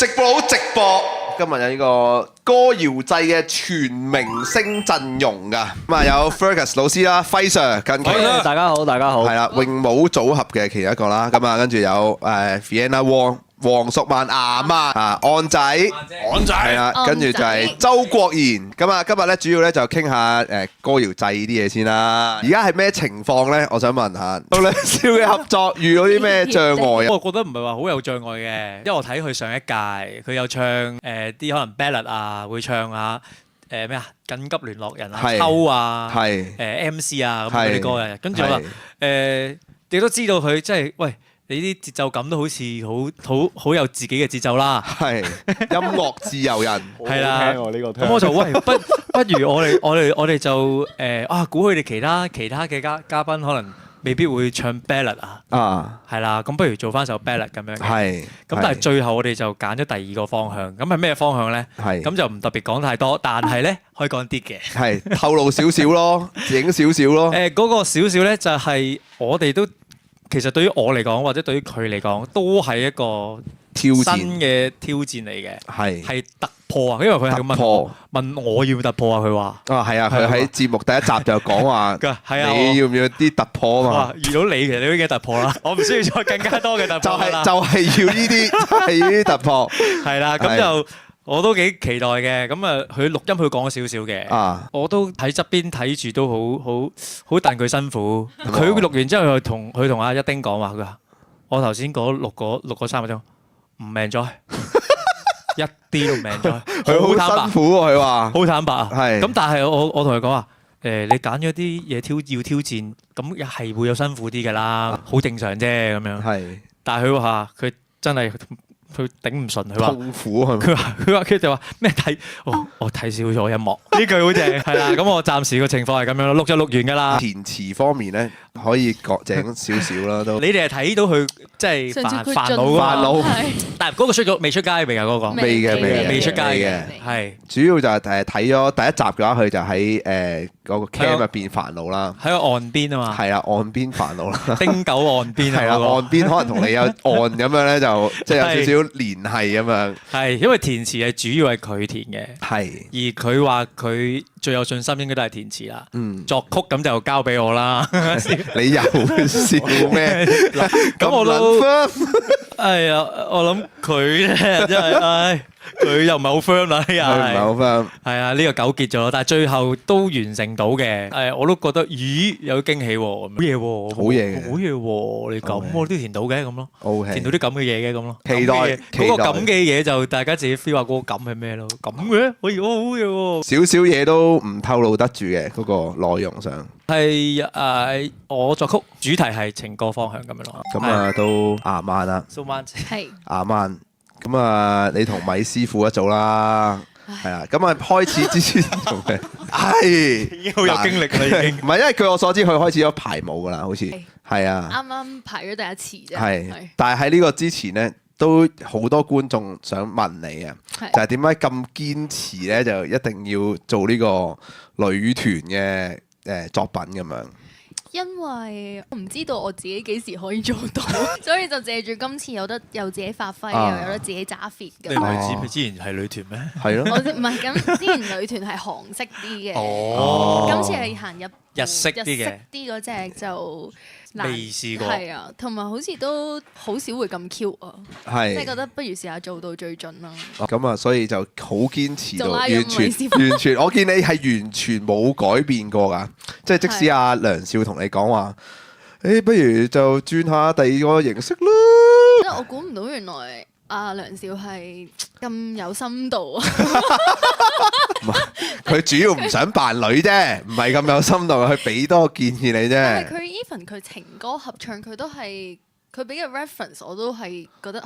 直播直播，今日有呢個歌謠祭嘅全明星陣容㗎，咁啊有 Fergus 老師啦，輝 Sir 近期大家好，大家好，係啦，泳舞組合嘅其中一個啦，咁啊跟住有Fiona Wong、黃淑曼阿媽啊，安仔，係啦，跟住就係周國賢，咁啊今日咧主要咧就傾下歌謠祭啲嘢先啦。而家係咩情況咧？我想問下，到兩少嘅合作遇到啲咩障礙啊？我覺得唔係話好有障礙嘅，因為我睇佢上一屆，佢有唱啲可能 ballad 啊，會唱下咩啊緊急聯絡人啊、抽啊、MC 啊咁嗰啲歌嘅，跟住我話你都知道佢即係喂。你啲節奏感都好似好有自己嘅節奏啦，係音樂自由人，係啦。咁我就喂不如我哋就估佢哋其他嘅嘉賓可能未必會唱 ballad 啊，係啦。咁不如做翻首 ballad 咁樣嘅。係。咁但係最後我哋就揀咗第二個方向。咁係咩方向咧？係。咁就唔特別講太多，但係咧可以講啲嘅。係透露少少咯，影少少咯。嗰個少少咧就係我哋都。其實對於我嚟講，或者對於佢嚟講，都係一個新嘅挑戰嚟嘅，係突破啊！因為佢係問我要唔要突破啊？佢話係啊，佢喺節目第一集就講話，你要唔要啲突破啊嘛？遇到你其實你都已經突破啦，我唔需要再更加多嘅突破啦。就係要呢啲，係呢啲突破。係啦，咁就。我都幾期待嘅，咁啊佢錄音佢講咗少少嘅，我都喺側邊睇住都好戥佢辛苦。佢錄完之後佢同阿一丁講話，佢話我頭先錄個3個鐘唔命咗，一啲都唔命咗。佢好辛苦喎，佢話好坦白啊。係咁，但係我同佢講話你揀咗啲嘢要挑戰，咁係會有辛苦啲㗎啦，好正常啫咁樣。係，但係佢話佢真係。佢頂唔順，佢話痛苦係咪？佢就話咩睇？我睇少咗音樂呢句好正，係啦。咁我暫時個情況係咁樣咯，錄就錄完㗎啦。填詞方面咧，可以割整少少啦都。你哋係睇到佢即係煩惱，但係嗰個未出街未㗎嗰個？未出街嘅，係主要就係睇咗第一集嘅話，佢就喺嗰個 camp 入邊煩惱啦。喺個岸邊啊嘛。係啊，岸邊煩惱啦。汀九岸邊係啦，岸邊可能同你有岸咁樣咧，就即係有少少聯繫咁樣。係，因為填詞係主要係佢填嘅。係。而佢話佢最有信心應該都係填詞啦。作曲咁就交俾我啦。你又笑咩？咁我都係啊！我諗佢咧真係，佢又唔係好 firm 啦，又係。唔係好 firm。係啊，呢個糾結咗，但係最後都完成到嘅。我都覺得，咦，有驚喜喎，好嘢喎，好嘢，好嘢喎！你咁我都填到嘅咁咯，填到啲咁嘅嘢嘅咁咯。期待嗰個咁嘅嘢就大家自己 feel 下嗰個感係咩咯？咁嘅，可以好嘢喎。少少嘢都唔透露得住嘅嗰個內容上。係我作曲，主題係情歌方向咁樣咯。咁啊，都啱啱啦。係啱啱。咁啊，你同米師傅一組啦，係啊。咁啊，開始之前同佢已經好有經歷啦，已經。唔係，因為據我所知，佢開始咗排舞噶啦，好似係啊。啱啱排咗第一次啫。係，但係喺呢個之前咧，都好多觀眾想問你啊，就係點解咁堅持咧，就一定要做呢個女團嘅作品咁樣？因為我唔知道我自己幾時可以做到，所以就借住今次有自己發揮，又有得自己揸 fit 咁。你唔係之前係女團咩？係咯。唔係咁，之前女團係韓式啲嘅。今次係行日式啲嗰隻就未試過。係啊，同埋好似都好少會咁 Q 啊。係。即係覺得不如試下做到最盡啦。咁啊，所以就好堅持到完全，我見你係完全冇改變過㗎。即係即使阿梁少同你講話，不如就轉下第二個形式啦。因為我估唔到原來阿梁少係咁有深度啊！佢主要唔想扮女啫，唔係咁有深度，佢俾多個建議你啫。但係佢 even 佢情歌合唱，佢都係。佢俾嘅 reference 我都係覺得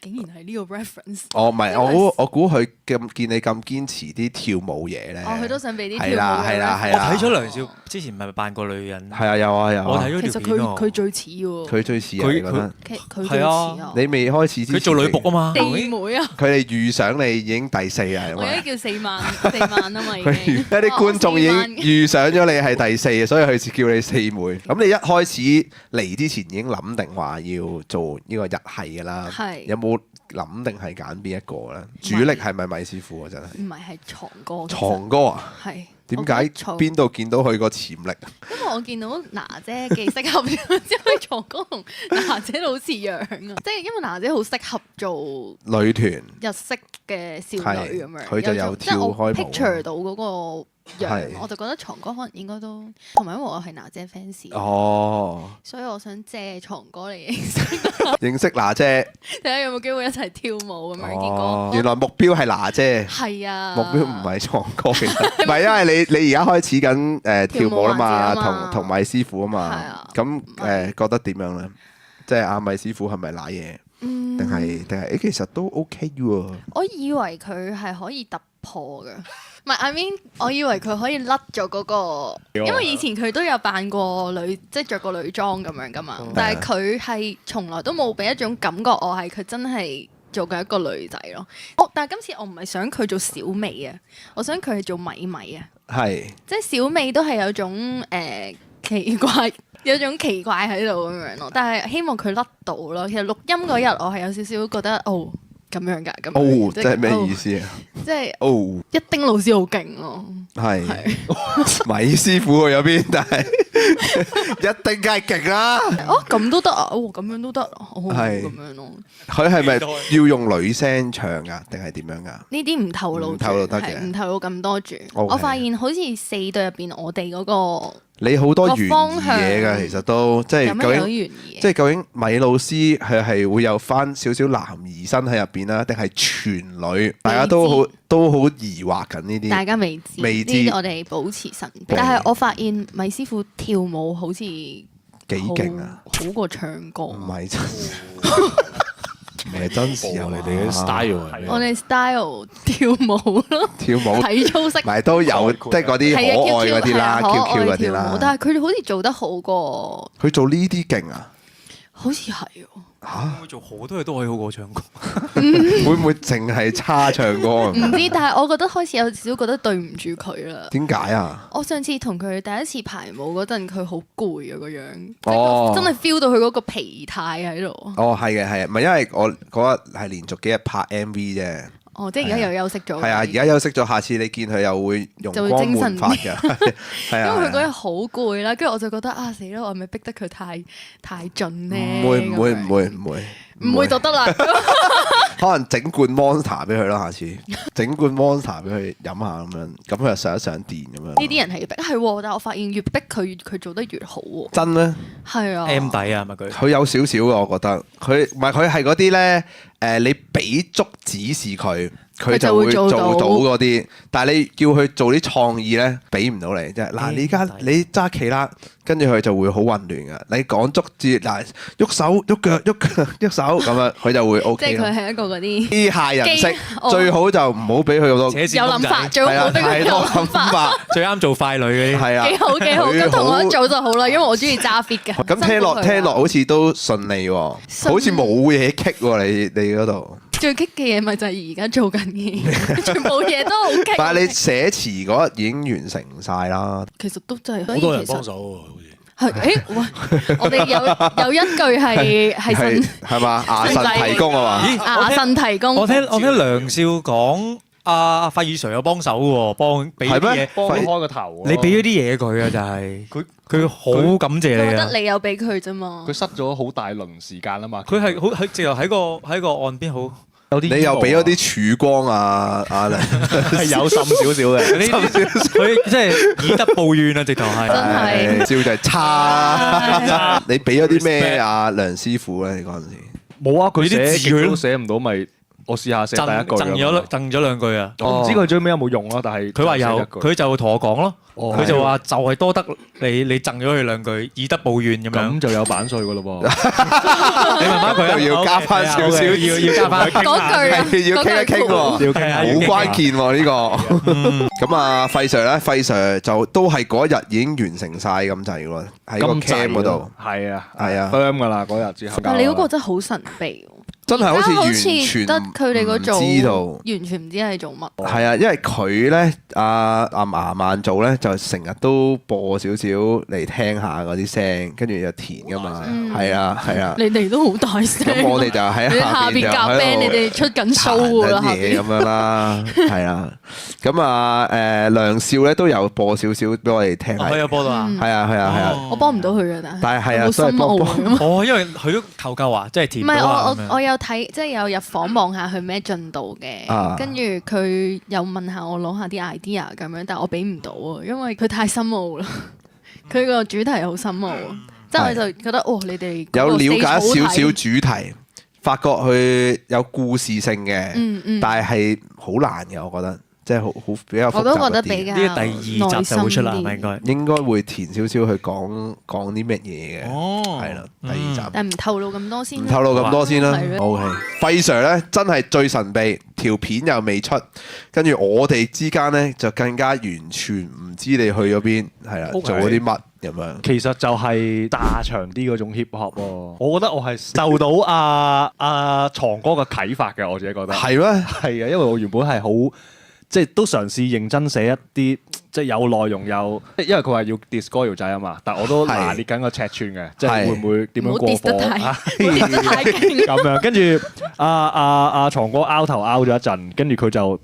竟然係呢個 reference。唔係，我估佢見你咁堅持啲跳舞嘢咧。佢都想俾啲跳舞嘅。係啦。我睇咗梁少之前唔係扮過女人。係啊，有啊。我睇咗條片佢最似喎。佢最似啊！你覺得？佢最似啊！你未開始之前，佢做女僕啊嘛。四妹啊！佢哋預想你已經第四啊！我而家叫4萬啊嘛已經。一啲觀眾已經預想咗你係第四，所以佢叫你四妹。咁你一開始嚟之前已經諗定話要做呢個日系㗎啦，有冇諗定係揀邊一個咧？主力係咪米師傅啊？真係唔係，係藏哥。藏哥啊？係。點解邊度見到佢個潛力？因為我見到娜姐幾適合，之後藏哥同娜姐好似樣啊！即係因為娜姐好適合做女團日式嘅少女咁樣，佢就有跳開舞。即係我 picture 到嗰個樣，我就覺得藏哥可能應該都同埋，因為我係娜姐 fans。哦，所以我想借藏哥嚟認識娜姐，睇下有冇機會一齊跳舞咁樣。結果原來目標係娜姐，係啊，目標唔係藏哥，其實唔係因為你而家開始緊跳舞啦嘛，同米師傅啊嘛，咁覺得點樣咧？即係阿米師傅係咪瀨嘢？定係其實都 OK 喎。我以為佢係可以突破㗎，唔係 I mean， 我以為佢可以甩咗嗰個，因為以前佢都有扮過女，即係着過女裝咁樣噶嘛。但係佢係從來都冇俾一種感覺，我係佢真係做緊一個女仔咯。但係今次我唔係想佢做小美啊，我想佢係做米米啊。係，即係小美都係有種奇怪。有種奇怪喺度咁樣咯，但係希望佢甩到咯。其實錄音嗰日我係有少少覺得咁樣㗎，咁即係咩意思啊？即係一丁老師好勁咯，係米師傅去咗邊？但係一定梗係勁啦！咁都得啊！咁樣都得，係咁樣咯。佢係咪要用女聲唱㗎？定係點樣㗎？呢啲唔透露，透露得嘅，唔透露咁多住。我發現好似4對入邊，我哋嗰個。你好多懸疑嘢㗎，其實都即係究竟米老師係會有翻少少男兒身喺入邊啦，定係全女？大家都好疑惑緊呢啲。大家未知，我哋保持神秘。但係我發現米師傅跳舞好似幾勁啊，好過唱歌。唔係真。唔係真時候，你哋嘅 style 我哋 style 跳舞咯，跳舞體操式，咪都有，即係嗰啲可愛嗰啲啦，QQ 嗰啲啦。但係佢哋好似做得好過。佢做呢啲勁啊？好似係喎。會做好多嘢都可以好過唱歌。會唔會淨係差唱歌？唔知，但係我覺得開始有少少覺得對唔住佢啦。點解啊？我上次同佢第一次排舞嗰陣，佢好攰啊個樣，真係 feel 到佢嗰個疲態喺度。係嘅，唔係因為我嗰日係連續幾日拍 MV 啫。即係而家又休息咗。係而家休息咗，下次你見佢又會容光煥發嘅。係啊，因為佢嗰日好攰啦，跟住我就覺得死啦，我係咪逼得佢太盡咧？唔會就得啦。可能整罐 Monster 俾佢咯，下次整罐 Monster 俾佢飲下咁樣，咁佢又上一上電咁樣。呢啲人係要逼，係，但係我發現越逼佢做得越好喎。真咩？係啊。M 底啊，係咪佢？佢有少少嘅，我覺得佢唔係佢係嗰啲咧。你俾足指示佢就會做到嗰啲，但係你叫佢做啲創意咧，俾唔到你啫。嗱，你而家你揸旗啦，跟住佢就會好混亂噶。你講足字嗱，喐手喐腳喐手咁樣，佢就會 OK。即係佢係一個嗰啲機械人式，最好就唔好俾佢咁多有諗法，最好冇俾佢有諗法。最啱做快女嗰啲。係啊，幾好幾好，咁同我一組就好啦，因為我中意揸 fit 嘅。咁聽落好似都順利喎，好似冇嘢棘喎，你嗰度。最棘嘅嘢咪就係而家做緊嘅嘢，全部嘢都好棘。但係你寫詞嗰日已經完成晒啦。其實都真係好多人幫手喎，好似。喂，我哋有一句係神係嘛？牙神提供啊嘛？牙神提供。我聽梁少講，阿費宇 Sir 有幫手喎，幫俾啲嘢，幫佢開個頭。你俾咗啲嘢佢啊，就係佢好感謝你啊。覺得你有俾佢啫嘛。佢塞咗好大輪時間啊嘛。佢係好直頭喺個岸邊好。你又俾咗啲曙光啊！係有滲少少嘅，佢即係以德報怨啊！直頭係，真係照就係差。你俾咗啲咩啊？梁師傅咧，你嗰陣時冇啊！佢啲字佢都寫唔到，咪我試下寫第一句。贈咗兩句啊！我唔知佢最尾有冇用咯，但係佢話有，佢就同我講咯。佢就話就係多得你贈咗佢兩句，以德報怨咁樣，咁就有版稅噶咯噃。你慢慢佢要加翻少少，要加翻嗰句要傾一傾喎，要傾下，好關鍵喎呢個。咁啊，費 Sir 咧，費 Sir 就都係嗰日已經完成晒咁滯喎，喺個 cam 嗰度。係啊，firm 噶啦嗰日之後。但係你嗰個真係好神秘。真係好似完全得佢哋嗰組知道，完全唔知係做乜。係啊，因為佢咧阿牙曼做咧就成日都播少少嚟聽下嗰啲聲，跟住又填噶嘛。係啊係啊。你哋都好大聲。咁我哋就喺下邊夾 band，你哋出緊 show 啦。嘢咁樣啦，係啊。咁啊梁少咧都有播少少俾我哋聽。佢有播到啊？係啊係啊係啊。我幫唔到佢嘅，但係啊，都係幫。因為佢都求救啊，即係填。唔係我有睇，即係有入房望下佢咩進度嘅，跟住佢又問下我攞下啲 idea 咁樣，但係我俾唔到啊，因為佢太深奧啦。佢個主題好深奧，即係我就覺得你哋有了解少少主題，發覺佢有故事性嘅，但係好難嘅，我覺得。即係好比較複雜啲。我都覺得比較呢個第二集就會出啦，係咪應該會填少少去講啲乜嘢嘅。係啦，第二集。但係唔透露咁多先。唔透露咁多先啦。OK。費 Sir 咧真係最神秘，條片又未出，跟住我哋之間咧就更加完全唔知你去咗邊，係啦，做咗啲乜咁樣。其實就係大長啲嗰種 hip hop 喎。我覺得我係受到阿藏哥嘅啟發嘅，我自己覺得。係咩？係啊，因為我原本係好。即係都嘗試認真寫一啲即係有內容有，因為佢話要 diss 歌謠仔啊嘛，但我都拿捏緊個尺寸嘅，即係會唔會點樣過火咁樣？跟住阿藏哥拗頭拗咗一陣，跟住佢就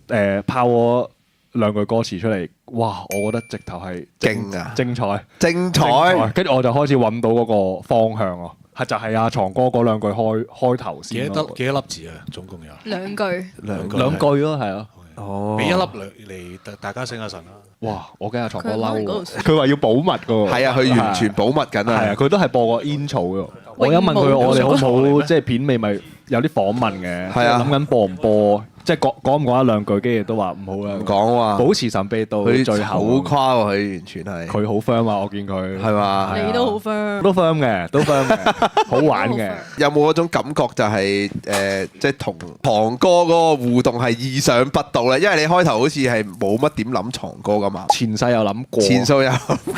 拋我兩句歌詞出嚟，哇！我覺得直頭係勁啊，精彩，跟住我就開始揾到嗰個方向咯，就係阿藏哥嗰兩句開頭先。幾多粒字啊？總共有兩句咯，係啊。俾一粒嚟大家醒下神啦！哇！我驚阿藏哥嬲喎，佢話要保密噶喎。係啊，佢完全保密緊啊。係啊，佢都係播個 intro 嘅。我有問佢，我哋好唔好即係片尾咪有啲訪問嘅？係啊，諗緊播唔播？即係講唔講一兩句，跟住都話唔好啦。唔講啊！保持神秘到最後。好誇喎！佢完全係。佢好 firm 啊！我見佢係嘛？你都好 firm。都 firm 嘅，好玩嘅。有冇嗰種感覺就係即係同藏哥嗰個互動係意想不到咧？因為你開頭好似係冇乜點諗藏哥噶嘛。前世有諗過。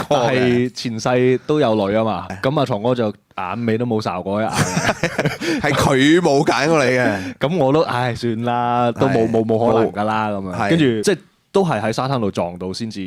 係前世都有女啊嘛。咁啊，藏哥就眼尾都冇睄過一眼。係佢冇揀過你嘅。咁我都算啦。都冇可能㗎啦咁樣，跟住即係都係喺沙灘度撞到先至，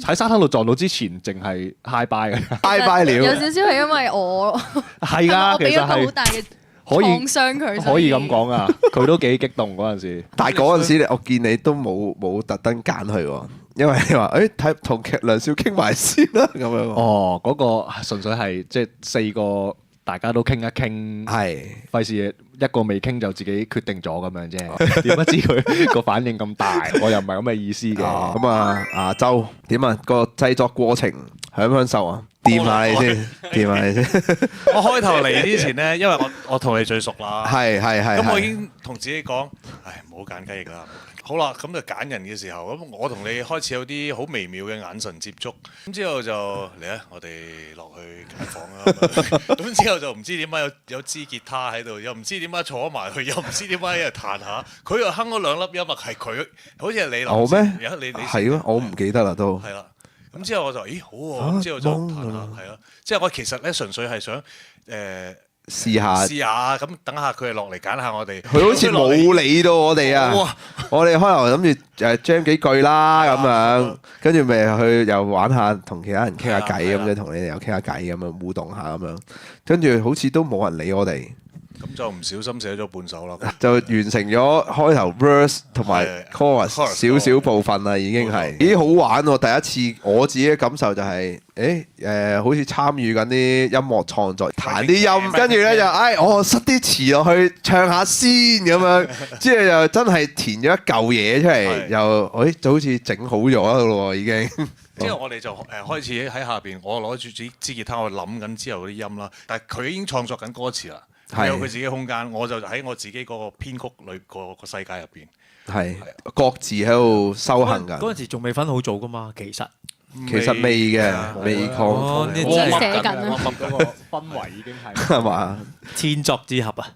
喺沙灘度撞到之前，淨係 high bye 嘅 high bye 了。有少少係因為我係㗎，我俾咗個好大嘅創傷佢，可以咁講啊！佢都幾激動嗰陣時。但係嗰陣時我見你都冇特登揀佢喎，因為你話睇同梁少傾埋先啦咁樣。哦，嗰個純粹係即係4個大家都傾一傾，係費事一個未傾就自己決定咗咁樣啫。點不知佢個反應咁大，我又唔係咁嘅意思嘅。咁阿周點啊？個製作過程享唔享受啊？掂下你先，掂下你先。我開頭嚟之前咧，因為我同你最熟啦，係。咁我已經同自己講，唔好揀雞翼啦。好啦，咁就揀人嘅時候，咁我同你開始有啲好微妙嘅眼神接觸，咁之後就嚟啊，我哋落去揀房啦。咁之後就唔知點解有支吉他喺度，又唔知點解坐埋去，又唔知點解一日彈下，佢又哼咗2粒音樂，係佢，好似係你諗。我咩？你係咯，我唔記得啦都。係啦，咁之後我就咦好喎，咁之後就彈下，係咯，即係我其實咧純粹係想試下咁，等下佢哋落嚟揀下我哋。佢好似冇理到我哋啊！我哋開頭諗住jam 幾句啦咁樣，跟住咪去又玩下，同其他人傾下偈咁樣，同你哋又傾下偈咁樣互動下咁樣，跟住好似都冇人理我哋。咁就唔小心寫咗半首啦，就完成咗開頭 verse 同埋 chorus 少少部分啦，已經係幾好玩喎！第一次我自己嘅感受就係，好似參與緊啲音樂創作，彈啲音，跟住咧就我塞啲詞落去唱下先咁樣，之後又真係填咗一嚿嘢出嚟，又就好似整好咗咯喎已經。之後我哋就開始喺下邊，我攞住支吉他，我諗緊之後嗰啲音啦，但係佢已經創作緊歌詞啦。有佢自己空間，我就喺我自己嗰個編曲裏個世界入邊，係各自喺度修行㗎。嗰陣時仲未分好組㗎嘛，其實未嘅，未寫緊啊，嗰個氛圍已經係嘛，天作之合啊！